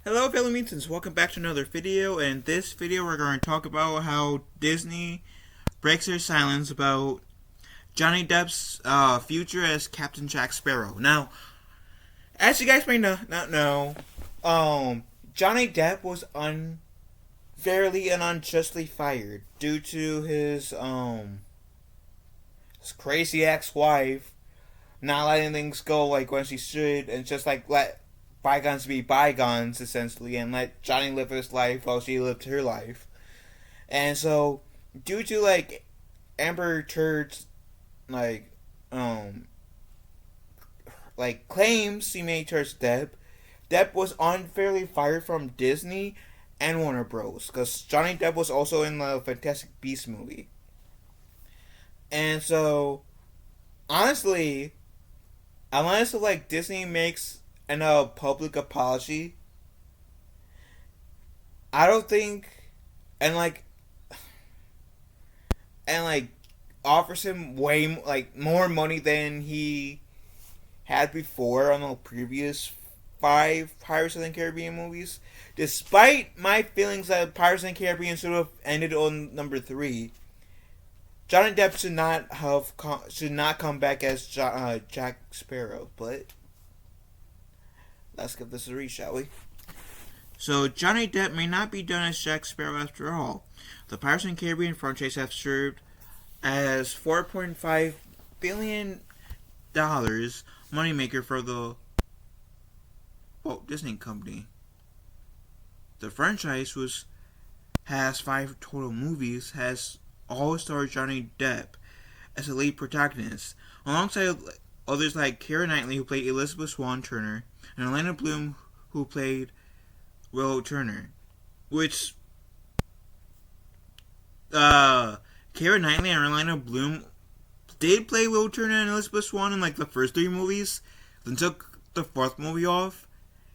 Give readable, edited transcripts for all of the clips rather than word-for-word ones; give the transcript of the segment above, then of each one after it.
Hello fellow mutants, welcome back to another video. In this video we're going to talk about how Disney breaks their silence about Johnny Depp's future as Captain Jack Sparrow. Now, as you guys may not know, Johnny Depp was unfairly and unjustly fired due to his crazy ex-wife not letting things go like when she should, and just like let bygones be bygones essentially, and let Johnny live his life while she lived her life. And so, due to like Amber Heard's like um claims she made towards Depp was unfairly fired from Disney and Warner Bros. Because Johnny Depp was also in the Fantastic Beasts movie. And so, honestly, unless like Disney makes a public apology, I don't think, and like and like offers him way more money than he had before on the previous five Pirates of the Caribbean movies. Despite my feelings that Pirates of the Caribbean should have ended on number 3, Johnny Depp should not come back as Jack Sparrow. But let's give this a read, shall we? So Johnny Depp may not be done as Jack Sparrow after all. The Pirates of the Caribbean franchise have served as $4.5 billion moneymaker for the Walt Disney Company. The franchise has 5 total movies, has all-star Johnny Depp as a lead protagonist, alongside others like Keira Knightley, who played Elizabeth Swan Turner, and Orlando Bloom, who played Willow Turner. Which, Keira Knightley and Orlando Bloom did play Willow Turner and Elizabeth Swan in like the first 3 movies, then took the 4th movie off,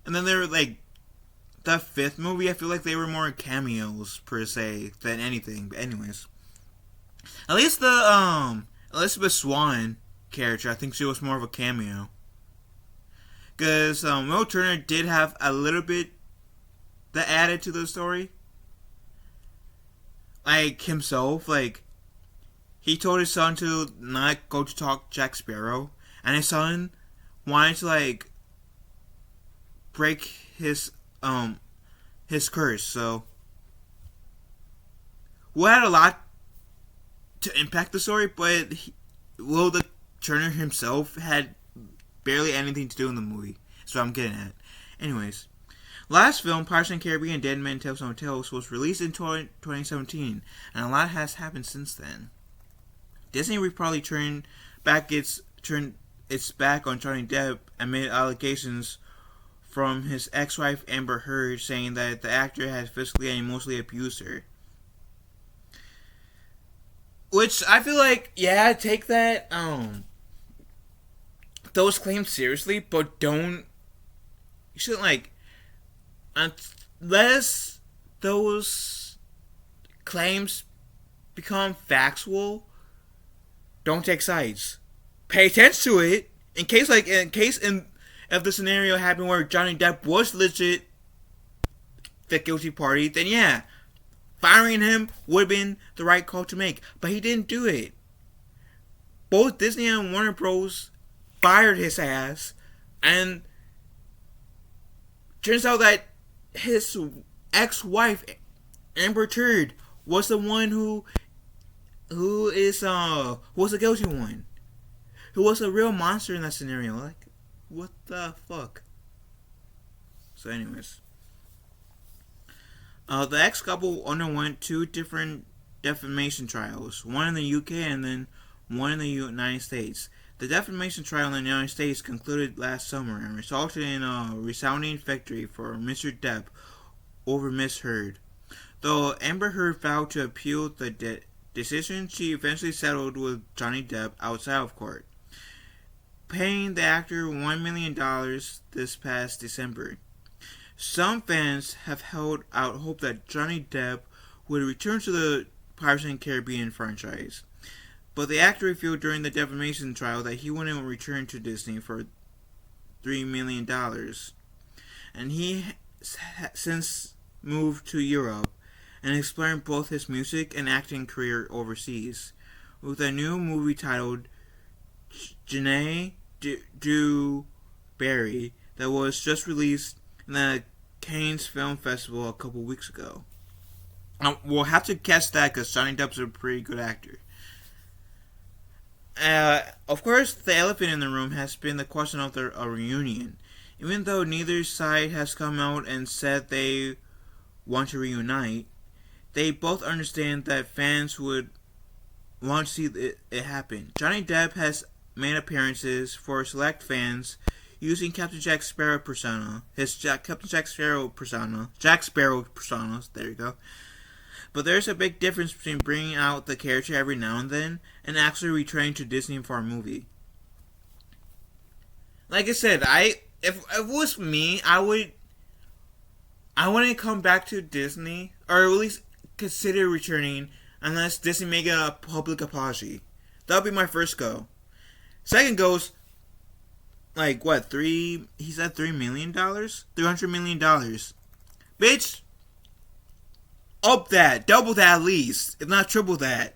and then they were like the 5th movie. I feel like they were more cameos per se than anything. But anyways, at least the Elizabeth Swan character, I think she was more of a cameo, because Will Turner did have a little bit that added to the story. Like himself, like he told his son to not go to talk Jack Sparrow, and his son wanted to like break his curse. So we had a lot to impact the story, but Will the Turner himself had barely anything to do in the movie. So I'm getting at. Anyways, last film, Pirates of the Caribbean: Dead Men Tales No Tales, was released in 2017, and a lot has happened since then. Disney will probably turn its back on Johnny Depp amid allegations from his ex-wife Amber Heard, saying that the actor has physically and emotionally abused her. Which I feel like, yeah, take that those claims seriously, but you shouldn't like, unless those claims become factual, don't take sides. Pay attention to it in case if the scenario happened where Johnny Depp was legit the guilty party, then yeah, firing him would have been the right call to make. But he didn't do it. Both Disney and Warner Bros. Fired his ass, and turns out that his ex-wife Amber Heard was the one who was the guilty one, who was a real monster in that scenario. Like, what the fuck? So, anyways, the ex-couple underwent 2 different defamation trials, one in the UK and then one in the United States. The defamation trial in the United States concluded last summer and resulted in a resounding victory for Mr. Depp over Miss Heard. Though Amber Heard vowed to appeal the decision, she eventually settled with Johnny Depp outside of court, paying the actor $1 million this past December. Some fans have held out hope that Johnny Depp would return to the Pirates of the Caribbean franchise, but the actor revealed during the defamation trial that he wouldn't return to Disney for $3 million, and he since moved to Europe and exploring both his music and acting career overseas, with a new movie titled Janae Du Barry that was just released in the Cannes Film Festival a couple weeks ago. We'll have to catch that because Johnny Depp's a pretty good actor. Of course, the elephant in the room has been the question of a reunion. Even though neither side has come out and said they want to reunite, they both understand that fans would want to see it happen. Johnny Depp has made appearances for select fans using Captain Jack Sparrow persona, Captain Jack Sparrow persona, Jack Sparrow personas. There you go. But there's a big difference between bringing out the character every now and then and actually returning to Disney for a movie. Like I said, if it was me, I wouldn't come back to Disney, or at least consider returning, unless Disney make a public apology. That'll be my first go. Second goes, like what, he said $3 million? $300 million. Bitch, up that, double that at least, if not triple that.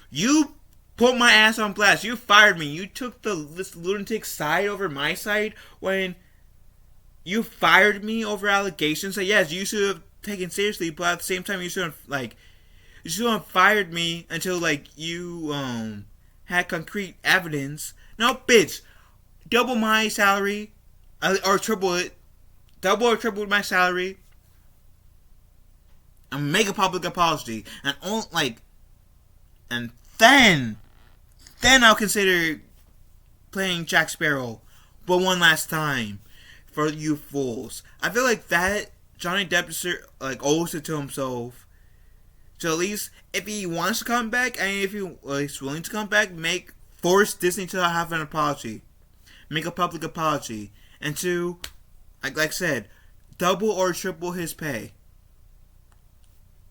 You put my ass on blast. You fired me. You took this lunatic side over my side when you fired me over allegations that yes, you should have taken seriously, but at the same time you should have fired me until you had concrete evidence. No, bitch, double my salary or triple it, double or triple my salary, and make a public apology, and then I'll consider playing Jack Sparrow, but one last time for you fools. I feel like that Johnny Depp owes it to himself. So at least if he wants to come back, and if he's willing to come back, force Disney to have an apology, make a public apology, and to, like I said, double or triple his pay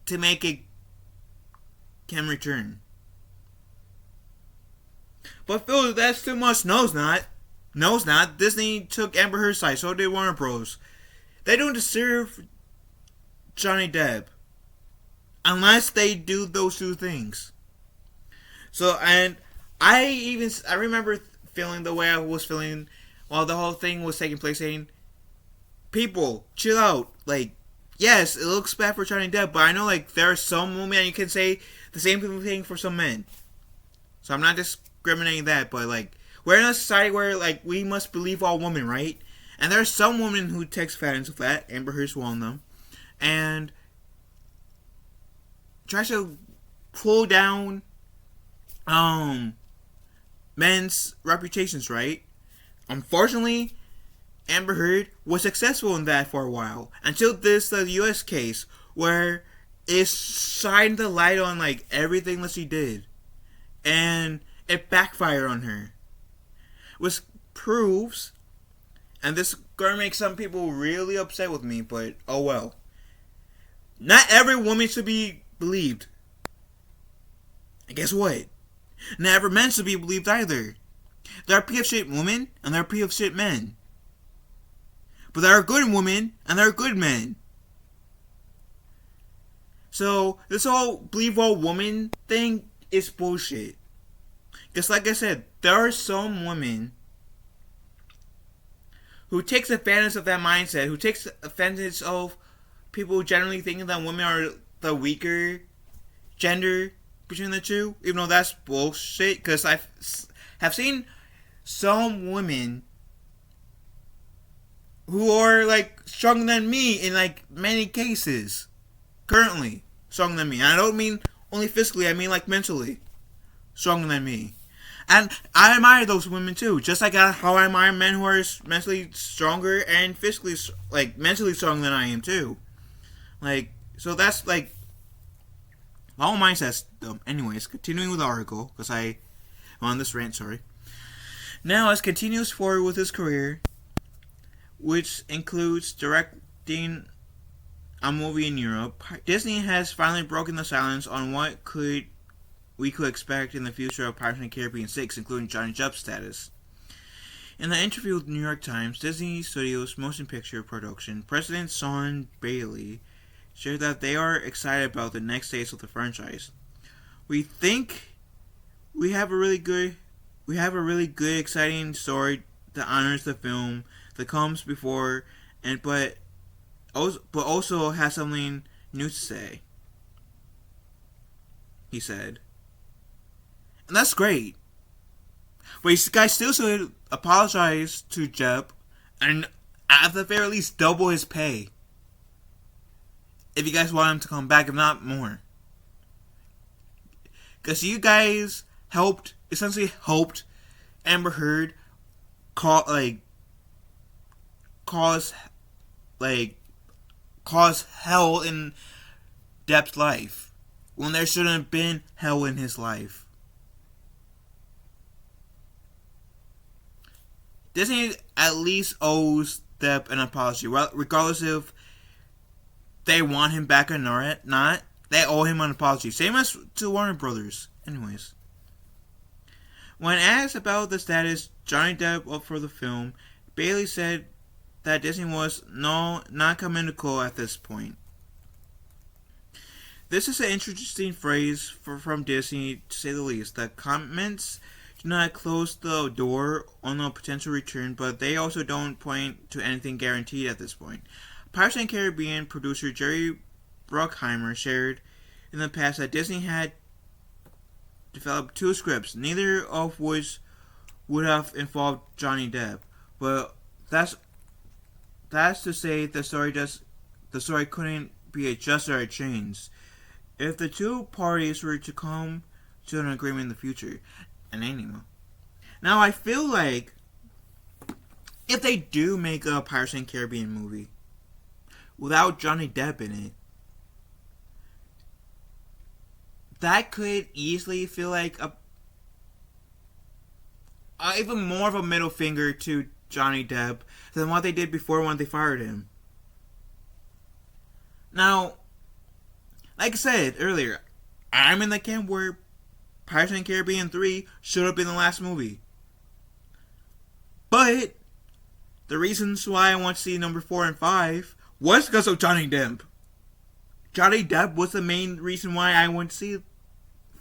to make it can return. But Phil, that's too much. No, it's not. No, it's not. Disney took Amber Heard's side, so did Warner Bros. They don't deserve Johnny Depp unless they do those two things. So, and I remember feeling the way I was feeling while the whole thing was taking place, saying, people, chill out. Yes, it looks bad for Johnny Depp, but I know there are some women, and you can say the same thing for some men. So I'm not discriminating that, but we're in a society where we must believe all women, right? And there are some women who take offense of that. Amber Heard's one of them, and tries to pull down men's reputations, right? Unfortunately, Amber Heard was successful in that for a while until the U.S. case where it shined the light on everything that she did, and it backfired on her. Which proves, and this is gonna make some people really upset with me, but oh well. Not every woman should be believed. And guess what? Not every man should be believed either. There are piece of shit women and there are piece of shit men. But there are good women and there are good men. So this whole believe all woman thing is bullshit. Because like I said, there are some women who takes advantage of that mindset, who takes advantage of people generally thinking that women are the weaker gender between the two, even though that's bullshit. Because I have seen some women who are stronger than me in many cases, currently stronger than me. And I don't mean only physically, I mean mentally stronger than me. And I admire those women too, just like how I admire men who are mentally stronger and physically, mentally stronger than I am too. So that's my whole mindset's dumb. Anyways, continuing with the article, because I'm on this rant, sorry. Now, as continues forward with his career, which includes directing a movie in Europe, Disney has finally broken the silence on what we could expect in the future of Pirates of the Caribbean 6, including Johnny Depp's status. In an interview with the New York Times, Disney Studios Motion Picture Production President Sean Bailey shared that they are excited about the next stage of the franchise. We think we have a really good, exciting story that honors the film that comes before, and but also has something new to say. He said, and that's great. But you guys still should apologize to Depp and at the very least double his pay. If you guys want him to come back, if not more. Because you guys essentially helped Amber Heard cause hell in Depp's life when there shouldn't have been hell in his life. Disney at least owes Depp an apology, regardless if they want him back or not. They owe him an apology. Same as to Warner Brothers. Anyways. When asked about the status Johnny Depp up for the film, Bailey said that Disney was not communicable at this point. This is an interesting phrase from Disney, to say the least. The comments do not close the door on a potential return, but they also don't point to anything guaranteed at this point. Pirates and Caribbean producer Jerry Bruckheimer shared in the past that Disney had developed 2 scripts, neither of which would have involved Johnny Depp. But that's to say the story couldn't be adjusted or changed if the 2 parties were to come to an agreement in the future. And anyway, now I feel like if they do make a Pirates and Caribbean movie without Johnny Depp in it, that could easily feel like even more of a middle finger to Johnny Depp than what they did before when they fired him. Now, like I said earlier, I'm in the camp where Pirates and Caribbean 3 should have been the last movie. But the reasons why I want to see number 4 and 5 was because of Johnny Depp. Johnny Depp was the main reason why I went to see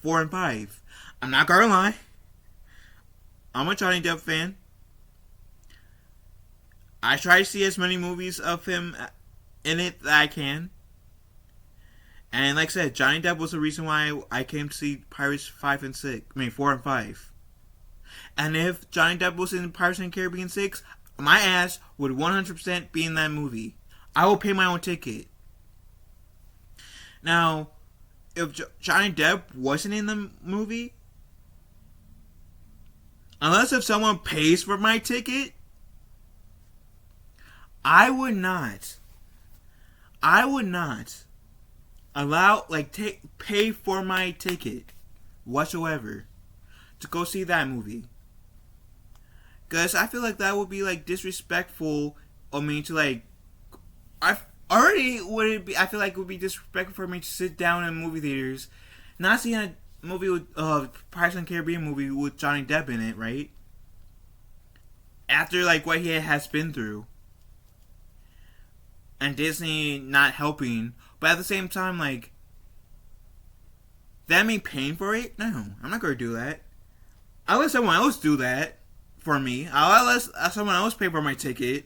4 and 5. I'm not gonna lie. I'm a Johnny Depp fan. I try to see as many movies of him in it that I can. And like I said, Johnny Depp was the reason why I came to see Pirates 4 and 5. And if Johnny Depp was in Pirates and Caribbean 6, my ass would 100% be in that movie. I will pay my own ticket. Now, if Johnny Depp wasn't in the movie, unless if someone pays for my ticket, I would not pay for my ticket whatsoever to go see that movie. Because I feel like that would be disrespectful of me to I feel like it would be disrespectful for me to sit down in movie theaters, not seeing a movie with Pirates and Caribbean movie with Johnny Depp in it, right? After what he has been through, and Disney not helping, but at the same time, that mean paying for it? No, I'm not gonna do that. I'll let someone else do that for me. I'll let someone else pay for my ticket.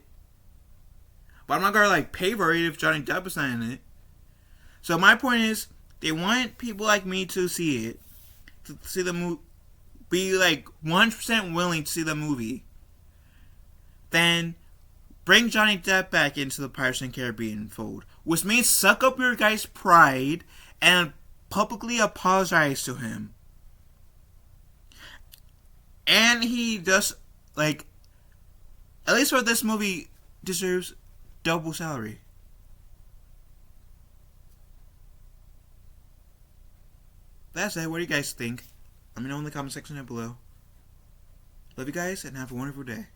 But I'm not gonna pay for it if Johnny Depp is not in it. So my point is, they want people like me to see it, to see the movie, be 100% willing to see the movie. Then bring Johnny Depp back into the Pirates and Caribbean fold, which means suck up your guys' pride and publicly apologize to him. And he does at least for this movie, deserves double salary. That's it. What do you guys think? Let me know in the comment section down below. Love you guys and have a wonderful day.